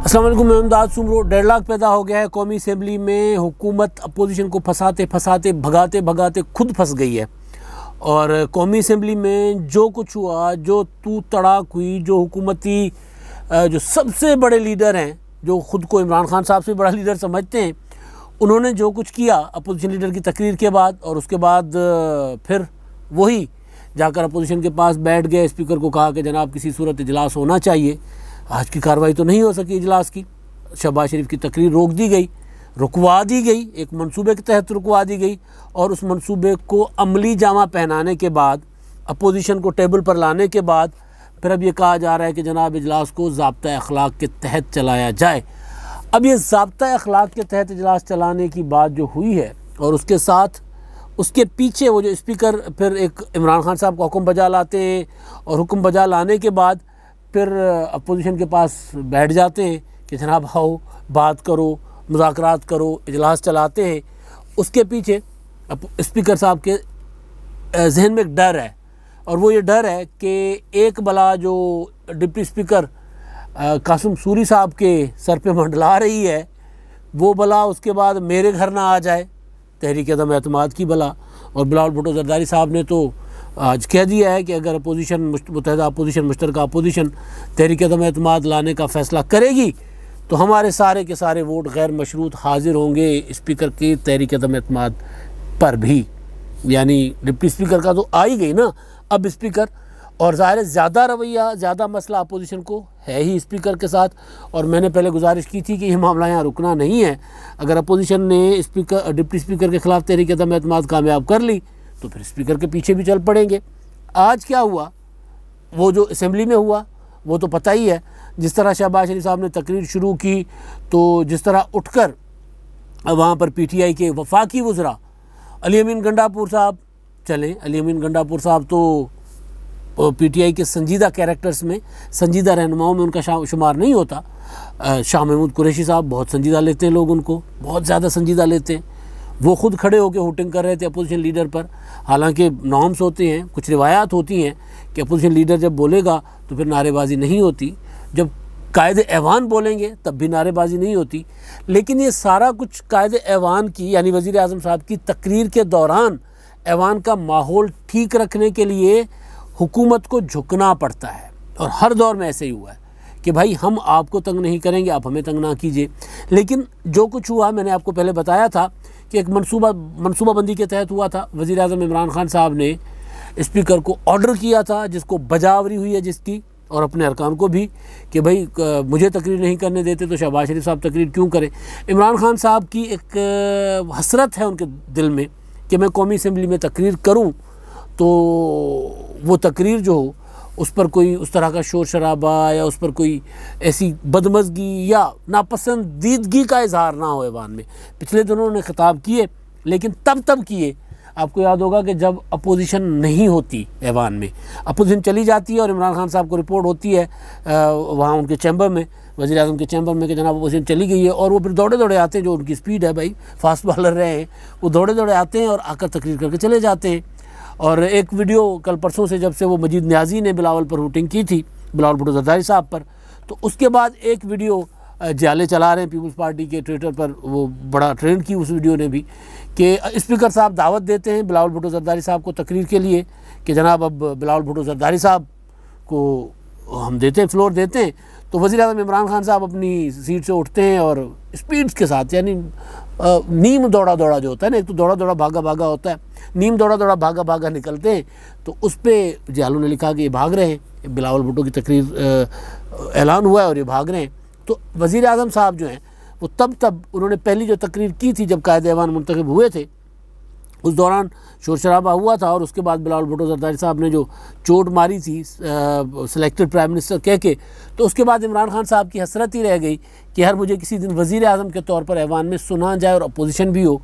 अस्सलाम वालेकुम। मैं इमदाद सुमरो। डेडलॉक पैदा हो गया है कौमी असम्बली में। हुकूमत अपोजिशन को फंसाते फंसाते भगाते भगाते खुद फंस गई है और कौमी असम्बली में जो कुछ हुआ, जो तू तड़ाक हुई, जो हुकूमती जो सबसे बड़े लीडर हैं, जो ख़ुद को इमरान खान साहब से बड़ा लीडर समझते हैं, उन्होंने जो कुछ किया अपोजिशन लीडर की तकरीर के बाद, और उसके बाद फिर वही जाकर अपोजिशन के पास बैठ गए। स्पीकर को कहा कि जनाब किसी सूरत इजलास होना चाहिए। आज की कार्रवाई तो नहीं हो सकी इजलास की। शहबाज शरीफ की तकरीर रोक दी गई, रुकवा दी गई, एक मंसूबे के तहत रुकवा दी गई, और उस मंसूबे को अमली जामा पहनाने के बाद, अपोजिशन को टेबल पर लाने के बाद, फिर अब ये कहा जा रहा है कि जनाब इजलास को ज़ाब्ता अखलाक के तहत चलाया जाए। अब ये ज़ाब्ता अखलाक के तहत इजलास चलाने की बात जो हुई है, और उसके साथ उसके पीछे वो जो स्पीकर फिर एक इमरान खान साहब को हुक्म बजा लाते हैं, और हुक्म बजा लाने के बाद फिर अपोजिशन के पास बैठ जाते हैं कि जनाब आओ बात करो, मुज़ाकरात करो, इजलास चलाते हैं। उसके पीछे स्पीकर साहब के जहन में एक डर है, और वो ये डर है कि एक बला जो डिप्टी स्पीकर कासिम सूरी साहब के सर पे मंडला रही है, वो बला उसके बाद मेरे घर ना आ जाए, तहरीक अदम एतमाद की बला। और बिलावल भुट्टो जरदारी साहब ने तो आज कह दिया है कि अगर अपोजिशन मुत्तहिदा अपोजिशन मुश्तरका अपोजिशन तहरीक अदम एतमाद लाने का फ़ैसला करेगी तो हमारे सारे के सारे वोट गैर मशरूत हाजिर होंगे स्पीकर की तहरीक अदम एतमाद पर भी। यानी डिप्टी स्पीकर का तो आ ही गई ना अब स्पीकर, और ज़ाहिर ज़्यादा रवैया, ज़्यादा मसला अपोजिशन को है ही स्पीकर के साथ। और मैंने पहले गुजारिश की थी कि यह मामला यहाँ रुकना नहीं है। अगर अपोजिशन ने डिप्टी स्पीकर के ख़िलाफ़ तहरीक अदम एतमाद कामयाब कर ली तो फिर स्पीकर के पीछे भी चल पड़ेंगे। आज क्या हुआ, वो जो असम्बली में हुआ वो तो पता ही है। जिस तरह शहबाज शरीफ साहब ने तकरीर शुरू की, तो जिस तरह उठकर वहाँ पर PTI के वफाकी वज़रा अली अमीन गंडापुर साहब चले। अली अमीन गंडापुर साहब तो PTI के संजीदा कैरेक्टर्स में, संजीदा रहनुमाओं में उनका शुमार नहीं होता। शाह महमूद कुरैशी साहब बहुत संजीदा लेते हैं, लोग उनको बहुत ज़्यादा संजीदा लेते हैं। वो ख़ुद खड़े होकर होटिंग कर रहे थे अपोजिशन लीडर पर। हालांकि नॉर्म्स होते हैं, कुछ रिवायात होती हैं कि अपोजिशन लीडर जब बोलेगा तो फिर नारेबाजी नहीं होती, जब कायदे ऐवान बोलेंगे तब भी नारेबाजी नहीं होती। लेकिन ये सारा कुछ कायदे ऐवान की, यानी वज़ीर आज़म साहब की तकरीर के दौरान ऐवान का माहौल ठीक रखने के लिए हुकूमत को झुकना पड़ता है। और हर दौर में ऐसे ही हुआ है कि भाई हम आपको तंग नहीं करेंगे, आप हमें तंग ना कीजिए। लेकिन जो कुछ हुआ मैंने आपको पहले बताया था कि एक मनसूबाबंदी के तहत हुआ था। वज़ीर आज़म इमरान खान साहब ने स्पीकर को ऑर्डर किया था, जिसको बजावरी हुई है जिसकी, और अपने अरकान को भी, कि भाई मुझे तकरीर नहीं करने देते तो शहबाज शरीफ साहब तकरीर क्यों करें। इमरान खान साहब की एक हसरत है उनके दिल में कि मैं कौमी असम्बली में तकरीर करूँ तो वो तकरीर जो हो उस पर कोई उस तरह का शोर शराबा या उस पर कोई ऐसी बदमज़गी या नापसंदीदगी का इजहार ना हो ऐवान में। पिछले दिनों उन्होंने खिताब किए, लेकिन तब किए। आपको याद होगा कि जब अपोजिशन नहीं होती ऐवान में, अपोजिशन चली जाती है और इमरान खान साहब को रिपोर्ट होती है वहाँ उनके चैम्बर में, वज़ीर आज़म के चैम्बर में, कि जनाब अपोजिशन चली गई है, और वो फिर दौड़े दौड़े आते हैं। जो उनकी स्पीड है भाई, फास्ट बॉलर रहे हैं, वो दौड़े दौड़े आते हैं और आकर तकरीर करके चले जाते हैं। और एक वीडियो कल परसों से जब से वो मजीद न्याजी ने बिलावल पर हुटिंग की थी, बिलावल भुट्टो जरदारी साहब पर, तो उसके बाद एक वीडियो जाले चला रहे हैं पीपल्स पार्टी के ट्विटर पर, वो बड़ा ट्रेंड की उस वीडियो ने भी, कि स्पीकर साहब दावत देते हैं बिलावल भुट्टो जरदारी साहब को तकरीर के लिए कि जनाब अब बिलावल भुट्टो जरदारी साहब को हम देते हैं, फ्लोर देते हैं। तो वज़ीर आज़म इमरान खान साहब अपनी सीट से उठते हैं और स्पीड के साथ, यानी नीम दौड़ा दौड़ा जो होता है ना, एक तो दौड़ा दौड़ा भागा भागा होता है, नीम दौड़ा दौड़ा भागा भागा निकलते हैं। तो उस पर जालों ने लिखा कि ये भाग रहे हैं, बिलावल भुट्टो की तकरीर ऐलान हुआ है और ये भाग रहे हैं। तो वज़ीर आज़म साहब जो हैं वो तब उन्होंने पहली जो तकरीर की थी जब कायदे ऐवान मुंतखब हुए थे, उस दौरान शोर शराबा हुआ था। और उसके बाद बिलावल भुट्टो जरदारी साहब ने जो चोट मारी थी सिलेक्टेड प्राइम मिनिस्टर कह के, तो उसके बाद इमरान खान साहब की हसरत ही रह गई कि यार मुझे किसी दिन वज़ीर आज़म के तौर पर ऐवान में सुना जाए और अपोजिशन भी हो।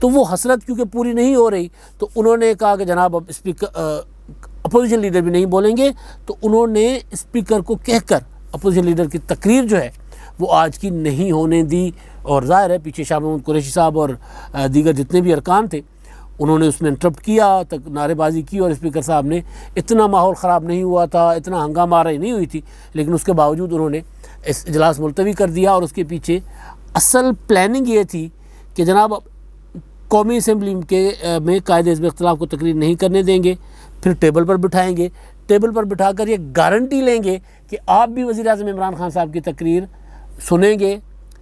तो वो हसरत क्योंकि पूरी नहीं हो रही, तो उन्होंने कहा कि जनाब अब स्पीकर अपोजिशन लीडर भी नहीं बोलेंगे। तो उन्होंने स्पीकर को कहकर अपोजिशन लीडर की तकरीर जो है वो आज की नहीं होने दी। और ज़ाहिर है पीछे शाह महमूद कुरैशी साहब और दीगर जितने भी अरकान थे उन्होंने उसमें इंटरप्ट किया, तक नारेबाजी की, और स्पीकर साहब ने, इतना माहौल ख़राब नहीं हुआ था, इतना हंगामा नहीं हुई थी, लेकिन उसके बावजूद उन्होंने इस इजलास मुलतवी कर दिया। और उसके पीछे असल प्लानिंग ये थी कि जनाब कौमी असम्बली के में कायदे हिज़्ब इख्तिलाफ को तकरीर नहीं करने देंगे, फिर टेबल पर बिठाएंगे, टेबल पर बिठाकर ये गारंटी लेंगे कि आप भी वज़ीर-ए-आज़म इमरान खान साहब की तकरीर सुनेंगे,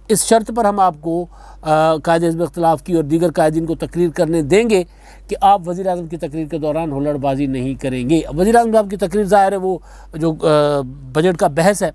इस शर्त पर हम आपको कायदे हिज़्ब इख्तिलाफ की और दीगर कायदीन को तकरीर करने देंगे कि आप वज़ीर-ए-आज़म की तकरीर के दौरान हुल्लड़बाजी नहीं करेंगे। वज़ीर-ए-आज़म साहब की तकरीर ज़ाहिर है वो जो बजट का बहस है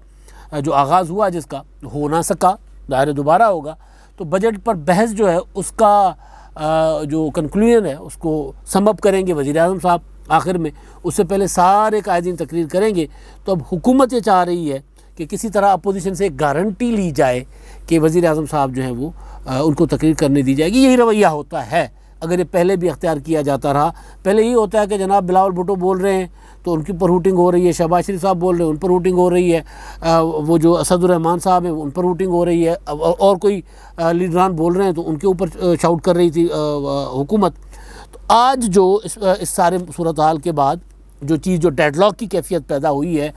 जो आगाज़ हुआ जिसका हो ना सका, ज़ाहिर दोबारा होगा, तो बजट पर बहस जो है उसका जो कंक्लूजन है उसको समअप करेंगे वज़ीर-ए-आज़म साहब आखिर में। उससे पहले सारे कायदीन तकरीर करेंगे। तो अब हुकूमत ये चाह रही है कि किसी तरह अपोजिशन से गारंटी ली जाए कि वज़ीर-ए-आज़म साहब जो हैं वो उनको तकरीर करने दी जाएगी। यही रवैया होता है, अगर ये पहले भी अख्तियार किया जाता रहा। पहले यही होता है कि जनाब बिलावल भुट्टो बोल रहे हैं तो उनके ऊपर हुटिंग हो रही है, शहबाज शरीफ साहब बोल रहे हैं उन पर हुटिंग हो रही है, वो जो असदुर्रहमान साहब हैं उन पर हुटिंग हो रही है, और कोई लीडरान बोल रहे हैं तो उनके ऊपर शाउट कर रही थी हुकूमत। तो आज जो इस सारे सूरत हाल के बाद जो चीज़ जो डेडलॉक की कैफियत पैदा हुई है,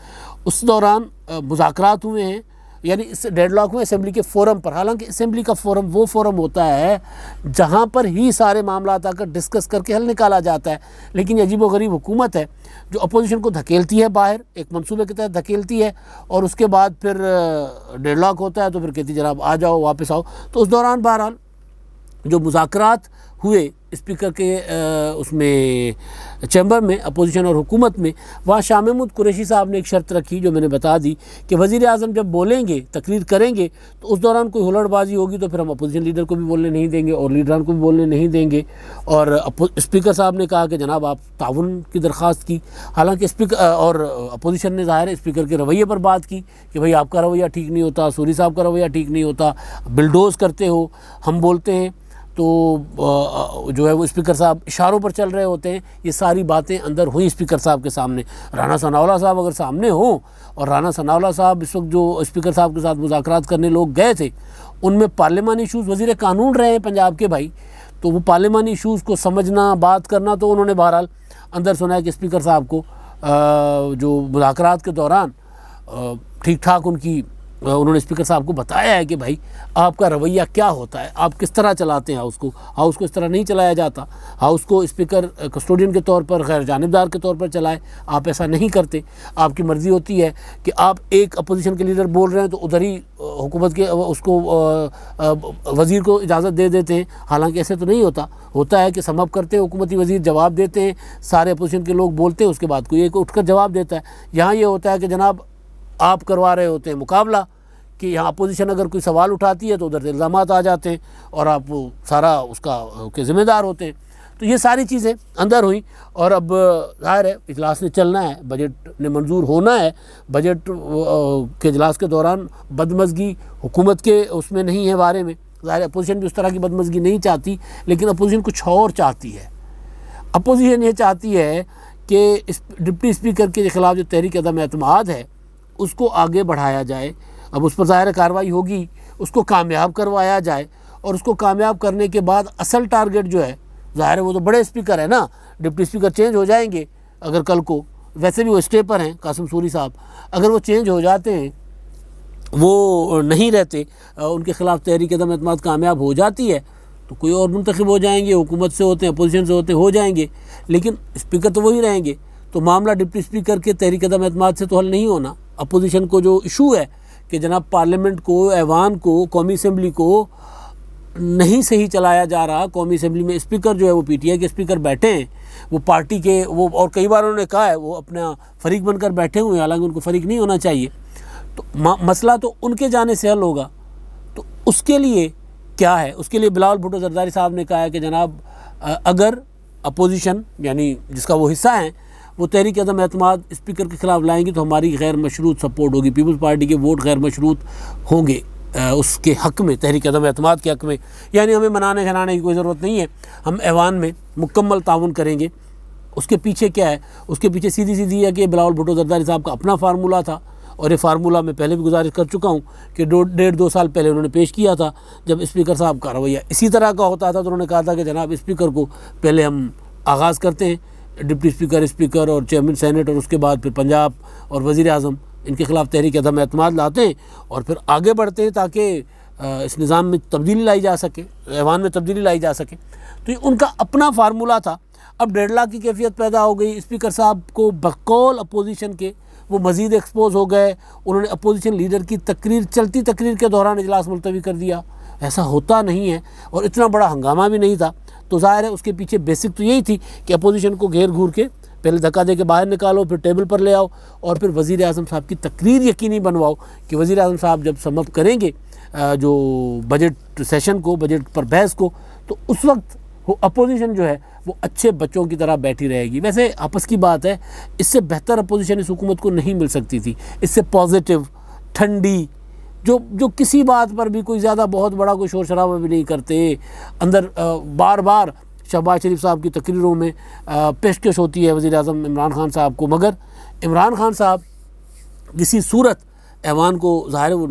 उस दौरान मुज़ाकरात हुए हैं, यानी इस डेडलॉक में असम्बली के फ़ोरम पर। हालांकि असम्बली का फ़ोरम वो फ़ोरम होता है जहां पर ही सारे मामला आकर डिस्कस करके हल निकाला जाता है, लेकिन अजीब व गरीब हुकूमत है जो अपोजिशन को धकेलती है बाहर, एक मंसूबे के तहत धकेलती है, और उसके बाद फिर डेडलॉक होता है तो फिर कहती जनाब आ जाओ वापस आओ। तो उस दौरान बहरहाल जो मुज़ाकरात हुए स्पीकर के उसमें चैम्बर में अपोजिशन और हुकूमत में, वहाँ शाह महमूद कुरैशी साहब ने एक शर्त रखी जो मैंने बता दी कि वज़ीर-ए-आज़म जब बोलेंगे तकरीर करेंगे तो उस दौरान कोई हुल्लड़बाजी होगी तो फिर हम अपोजिशन लीडर को भी बोलने नहीं देंगे और लीडरान को भी बोलने नहीं देंगे। और स्पीकर साहब ने कहा कि जनाब आप ताउन की दरख्वास्त की। हालांकि स्पीकर और अपोजिशन ने ज़ाहिर है स्पीकर के रवैये पर बात की कि भाई आपका रवैया ठीक नहीं होता, सूरी साहब का रवैया ठीक नहीं होता, बिलडोज़ करते हो, हम बोलते हैं तो जो है वो स्पीकर साहब इशारों पर चल रहे होते हैं। ये सारी बातें अंदर हुई स्पीकर साहब के सामने। राना सनाउल्लाह साहब अगर सामने हो, और राना सनाउल्लाह साहब इस वक्त जो स्पीकर साहब के साथ मुज़ाकरात करने लोग गए थे उनमें पार्लिमानी इशूज़ वज़ीर कानून रहे हैं पंजाब के भाई, तो वो पार्लिमानी इशूज़ को समझना बात करना तो उन्होंने बहरहाल अंदर सुना है कि स्पीकर साहब को जो मुज़ाकरात के दौरान ठीक ठाक उन्होंने स्पीकर साहब को बताया है कि भाई आपका रवैया क्या होता है, आप किस तरह चलाते हैं हाउस को इस तरह नहीं चलाया जाता, हाउस को स्पीकर कस्टोडियन के तौर पर गैर जानिबदार के तौर पर चलाए, आप ऐसा नहीं करते। आपकी मर्ज़ी होती है कि आप एक अपोजिशन के लीडर बोल रहे हैं तो उधर ही हुकूमत के उसको वज़ीर को इजाज़त दे देते हैं। हालांकि ऐसे तो नहीं होता है कि समअप करते हैं, हुकूमती वज़ीर जवाब देते हैं, सारे अपोजिशन के लोग बोलते हैं, उसके बाद कोई एक उठकर जवाब देता है। यहाँ ये होता है कि जनाब आप करवा रहे होते हैं मुकाबला कि यहाँ अपोजिशन अगर कोई सवाल उठाती है तो उधर से इल्ज़ामात आ जाते हैं और आप सारा उसका के ज़िम्मेदार होते हैं। तो ये सारी चीज़ें अंदर हुई और अब ज़ाहिर है इजलास ने चलना है, बजट ने मंजूर होना है। बजट के इजलास के दौरान बदमज़गी हुकूमत के उसमें नहीं है बारे में, ज़ाहिर अपोजिशन भी उस तरह की बदमज़गी नहीं चाहती, लेकिन अपोजिशन कुछ और चाहती है। अपोजिशन ये चाहती है कि डिप्टी स्पीकर के ख़िलाफ़ जो तहरीक अदम एतमाद है उसको आगे बढ़ाया जाए। अब उस पर ज़ाहिर कार्रवाई होगी, उसको कामयाब करवाया जाए, और उसको कामयाब करने के बाद असल टारगेट जो है, ज़ाहिर है वो तो बड़े स्पीकर है ना, डिप्टी स्पीकर चेंज हो जाएंगे अगर कल को, वैसे भी वो स्टे पर हैं कासिम सूरी साहब, अगर वो चेंज हो जाते हैं, वो नहीं रहते, उनके ख़िलाफ़ तहरीक अदम एतमाद कामयाब हो जाती है तो कोई और मुंतखब हो जाएंगे, हुकूमत से होते हैं अपोजिशन से होते हो जाएंगे, लेकिन स्पीकर तो वही रहेंगे। तो मामला डिप्टी स्पीकर के तहरीक अदम एतमाद से तो हल नहीं होना। अपोजिशन को जो इशू है कि जनाब पार्लियामेंट को, ऐवान को, कौमी असम्बली को नहीं सही चलाया जा रहा, कौमी असम्बली में स्पीकर जो है वो पीटीआई के स्पीकर बैठे हैं, वो पार्टी के वो, और कई बार उन्होंने कहा है वो अपना फरीक बनकर बैठे हुए हैं, हालांकि उनको फरीक नहीं होना चाहिए। तो मसला तो उनके जाने से हल होगा। तो उसके लिए क्या है, उसके लिए बिलावल भुट्टो जरदारी साहब ने कहा है कि जनाब अगर अपोजिशन यानी जिसका वो हिस्सा है वो तहरीक अदम एतमाद स्पीकर के ख़िलाफ़ लाएंगी तो हमारी गैर मशरूत सपोर्ट होगी, पीपल्स पार्टी के वोट गैर मशरूत होंगे उसके हक़ में, तहरीक अदम एतमाद के हक़ में। यानी हमें मनाने खनाने की कोई ज़रूरत नहीं है, हम ऐवान में मुकम्मल ताउन करेंगे। उसके पीछे क्या है, उसके पीछे सीधी सीधी है कि बिलावल भुट्टो जरदारी साहब का अपना फार्मूला था, और ये फार्मूला मैं पहले भी गुजारिश कर चुका हूँ कि 1.5-2 साल पहले उन्होंने पेश किया था। जब स्पीकर साहब का रवैया इसी तरह का होता था तो उन्होंने कहा था कि जनाब स्पीकर को पहले हम आगाज़ करते हैं, डिप्टी स्पीकर, स्पीकर और चेयरमैन सेनेट, और उसके बाद फिर पंजाब और वज़ीर आज़म इनके ख़िलाफ़ तहरीक अदम एतमाद लाते हैं और फिर आगे बढ़ते हैं ताकि इस निज़ाम में तब्दीली लाई जा सके, ऐवान में तब्दीली लाई जा सके। तो ये उनका अपना फार्मूला था। अब डेडलॉक की कैफियत पैदा हो गई। स्पीकर साहब को बकौल अपोजिशन के वो मज़ीद एक्सपोज हो गए। उन्होंने अपोजिशन लीडर की तकरीर, चलती तकरीर के दौरान इजलास मुलतवी कर दिया। ऐसा होता नहीं है और इतना बड़ा हंगामा भी नहीं था। तो ज़ाहिर है उसके पीछे बेसिक तो यही थी कि अपोजिशन को घेर घूर के पहले धक्का दे के बाहर निकालो, फिर टेबल पर ले आओ और फिर वज़ीर आज़म साहब की तकरीर यकीनी बनवाओ कि वज़ीर आज़म साहब जब समअप करेंगे जो बजट सेशन को, बजट पर बहस को, तो उस वक्त वो अपोजिशन जो है वो अच्छे बच्चों की तरह बैठी रहेगी। वैसे आपस की बात है, इससे बेहतर अपोजिशन इस हुकूमत को नहीं मिल सकती थी। इससे पॉजिटिव, ठंडी, जो किसी बात पर भी कोई ज़्यादा बहुत बड़ा कोई शोर शराबा भी नहीं करते। अंदर बार बार शहबाज शरीफ साहब की तकरीरों में पेशकश होती है वज़ीर आज़म इमरान खान साहब को, मगर इमरान खान साहब किसी सूरत ऐवान को ज़ाहिर वो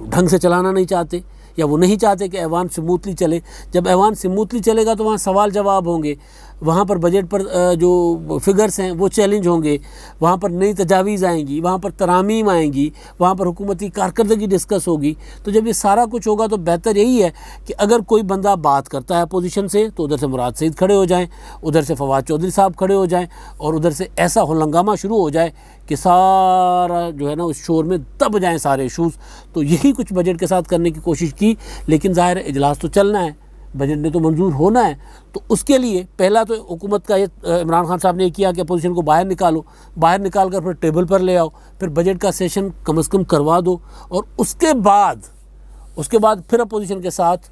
ढंग से चलाना नहीं चाहते, या वो नहीं चाहते कि ऐवान स्मूथली चले। जब ऐवान स्मूथली चलेगा तो वहाँ सवाल जवाब होंगे, वहाँ पर बजट पर जो फिगर्स हैं वो चैलेंज होंगे, वहाँ पर नई तजावीज़ आएंगी, वहाँ पर तरामीम आएंगी, वहाँ पर हुकूमती कारकर्दगी डिस्कस होगी। तो जब ये सारा कुछ होगा तो बेहतर यही है कि अगर कोई बंदा बात करता है अपोजिशन से तो उधर से मुराद सईद खड़े हो जाएँ, उधर से फवाद चौधरी साहब खड़े हो जाएँ और उधर से ऐसा हंगामा शुरू हो जाए कि सारा जो है ना उस शोर में दब जाएँ सारे इशूज़। तो यही कुछ बजट के साथ करने की कोशिश की, लेकिन ज़ाहिर है इजलास तो चलना है, बजट ने तो मंजूर होना है। तो उसके लिए पहला तो हुकूमत का ये इमरान खान साहब ने किया कि अपोजिशन को बाहर निकालो, बाहर निकाल कर फिर टेबल पर ले आओ, फिर बजट का सेशन कम से कम करवा दो और उसके बाद फिर अपोजिशन के साथ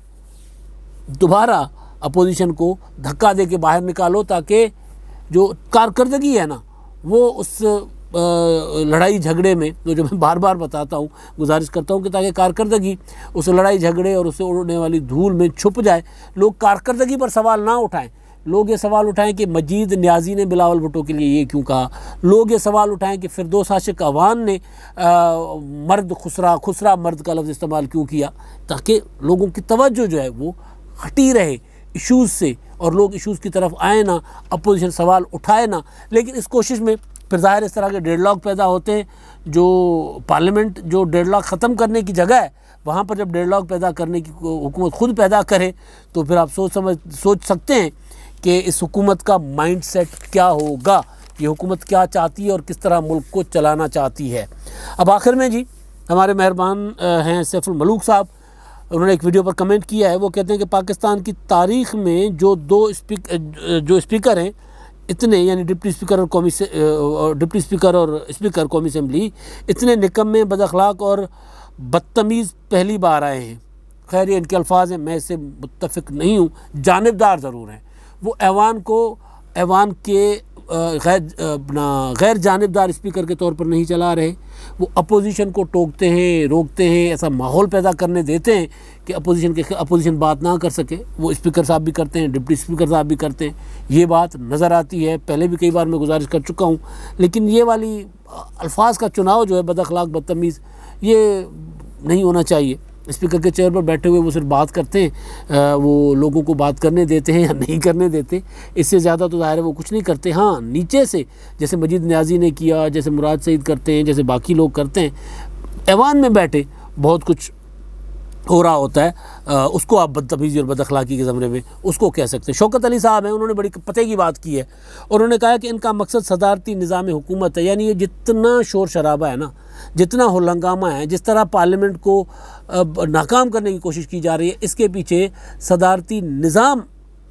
दोबारा अपोजिशन को धक्का दे के बाहर निकालो, ताकि जो कारकर्दगी है ना वो उस लड़ाई झगड़े में, जो मैं बार बार बताता हूँ, गुजारिश करता हूँ कि ताकि कारकर्दगी उस लड़ाई झगड़े और उससे उड़ने वाली धूल में छुप जाए। लोग कारकर्दगी पर सवाल ना उठाएं, लोग ये सवाल उठाएं कि मजीद न्याजी ने बिलावल भुट्टो के लिए ये क्यों कहा, लोग ये सवाल उठाएं कि फिरदौस आशिक अवान ने मर्द खुसरा मर्द का लफ्ज़ इस्तेमाल क्यों किया, ताकि लोगों की तवज्जो जो है वो हटी रहे इशूज़ से और लोग इशूज़ की तरफ आए ना, अपोजिशन सवाल उठाए ना। लेकिन इस कोशिश में फिर ज़ाहिर इस तरह के डेडलॉक पैदा होते हैं। जो पार्लियामेंट जो डेडलॉक ख़त्म करने की जगह है, वहाँ पर जब डेडलॉक पैदा करने की हुकूमत खुद पैदा करे तो फिर आप सोच सकते हैं कि इस हुकूमत का माइंडसेट क्या होगा, ये हुकूमत क्या चाहती है और किस तरह मुल्क को चलाना चाहती है। अब आखिर में जी हमारे मेहरबान हैं सैफुल मलूक साहब, उन्होंने एक वीडियो पर कमेंट किया है। वो कहते हैं कि पाकिस्तान की तारीख़ में जो जो स्पीकर हैं इतने, यानी डिप्टी स्पीकर और स्पीकर कौमी असम्बली, इतने निकम्मे, बदअखलाक और बदतमीज़ पहली बार आए हैं। खैर ये इनके अल्फाज हैं, मैं इससे मुत्तफ़िक नहीं हूँ, जानिबदार ज़रूर हैं। वो ऐवान के गैर जानिबदार स्पीकर के तौर पर नहीं चला रहे, वो अपोजिशन को टोकते हैं, रोकते हैं, ऐसा माहौल पैदा करने देते हैं कि अपोजिशन बात ना कर सके। वो स्पीकर साहब भी करते हैं, डिप्टी स्पीकर साहब भी करते हैं, ये बात नज़र आती है। पहले भी कई बार मैं गुजारिश कर चुका हूँ, लेकिन ये वाली अल्फाज का चुनाव जो है, बदअखलाक, बदतमीज़, ये नहीं होना चाहिए। स्पीकर के चेयर पर बैठे हुए वो सिर्फ बात करते हैं, वो लोगों को बात करने देते हैं या नहीं करने देते, इससे ज़्यादा तो ज़ाहिर है वो कुछ नहीं करते। हाँ, नीचे से जैसे मजीद न्याजी ने किया, जैसे मुराद सईद करते हैं, जैसे बाकी लोग करते हैं, ऐवान में बैठे बहुत कुछ हो रहा होता है, उसको आप बदतमीज़ी और बदअखलाकी के ज़मरे में उसको कह सकते हैं। शौकत अली साहब हैं, उन्होंने बड़ी पते की बात की है और उन्होंने कहा कि इनका मकसद सदारती निज़ाम हुकूमत है। यानी ये जितना शोर शराबा है ना, जितना हंगामा है, जिस तरह पार्लियामेंट को नाकाम करने की कोशिश की जा रही है, इसके पीछे सदारती निज़ाम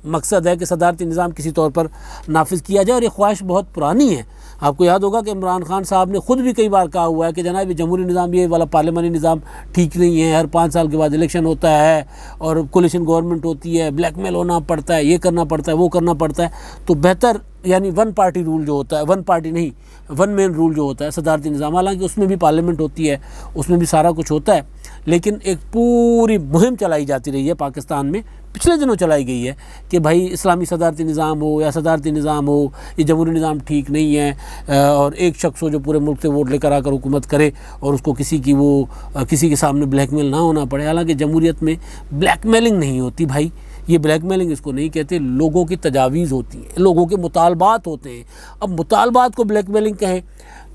मकसद है कि सदारती निज़ाम किसी तौर पर नाफिज किया जाए। और ये ख्वाहिश बहुत पुरानी है। आपको याद होगा कि इमरान खान साहब ने ख़ुद भी कई बार कहा हुआ है कि जनाब ये जमहूरी निज़ाम, ये वाला पार्लियामानी निज़ाम ठीक नहीं है, हर 5 साल के बाद इलेक्शन होता है और कोलिशन गवर्नमेंट होती है, ब्लैकमेल होना पड़ता है, ये करना पड़ता है, वो करना पड़ता है। तो बेहतर यानी वन पार्टी रूल जो होता है, वन पार्टी नहीं, वन मैन रूल जो होता है सदारती निज़ाम, हालांकि उसमें भी पार्लियामेंट होती है, उसमें भी सारा कुछ होता है, लेकिन एक पूरी मुहिम चलाई जाती रही है पाकिस्तान में, पिछले दिनों चलाई गई है कि भाई इस्लामी सदारती निज़ाम हो या सदारती निज़ाम हो, ये जमहूरी निज़ाम ठीक नहीं है और एक शख्स हो जो पूरे मुल्क से वोट लेकर आकर हुकूमत करे और उसको किसी के सामने ब्लैकमेल ना होना पड़े। हालांकि जमहूरियत में ब्लैकमेलिंग नहीं होती भाई, ये ब्लैकमेलिंग इसको नहीं कहते, लोगों की तजावीज़ होती है, लोगों के मुतालबात होते हैं। अब मुतालबात को ब्लैकमेलिंग कहें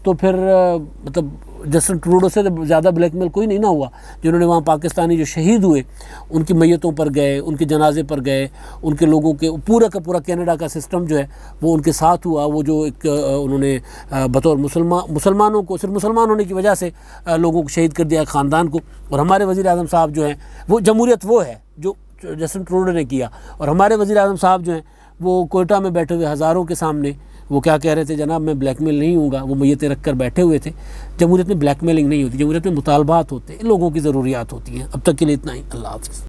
तो फिर मतलब जस्टिन ट्रूडो से ज़्यादा ब्लैकमेल कोई नहीं ना हुआ। जिन्होंने वहाँ पाकिस्तानी जो शहीद हुए उनकी मैयतों पर गए, उनके जनाजे पर गए, उनके लोगों के पूरा का पूरा कनाडा का सिस्टम जो है वो उनके साथ हुआ। वो जो एक उन्होंने बतौर मुसलमानों को, सिर्फ मुसलमान होने की वजह से लोगों को शहीद कर दिया, ख़ानदान को। और हमारे वज़ीर आज़म साहब जो हैं वो जमहूरियत वो है जो जस्टिन ट्रूडो ने किया। और हमारे वज़ीर आज़म साहब जो हैं वो कोयटा में बैठे हुए हज़ारों के सामने वो क्या कह रहे थे, जनाब मैं ब्लैकमेल नहीं हूँगा। वो मैयतें रख कर बैठे हुए थे। जमहूरियत में ब्लैकमेलिंग नहीं होती, जमहूरियत में मुतालबात होते हैं, लोगों की ज़रूरियात होती हैं। अब तक के लिए इतना ही। अल्लाह हाफ़िज़।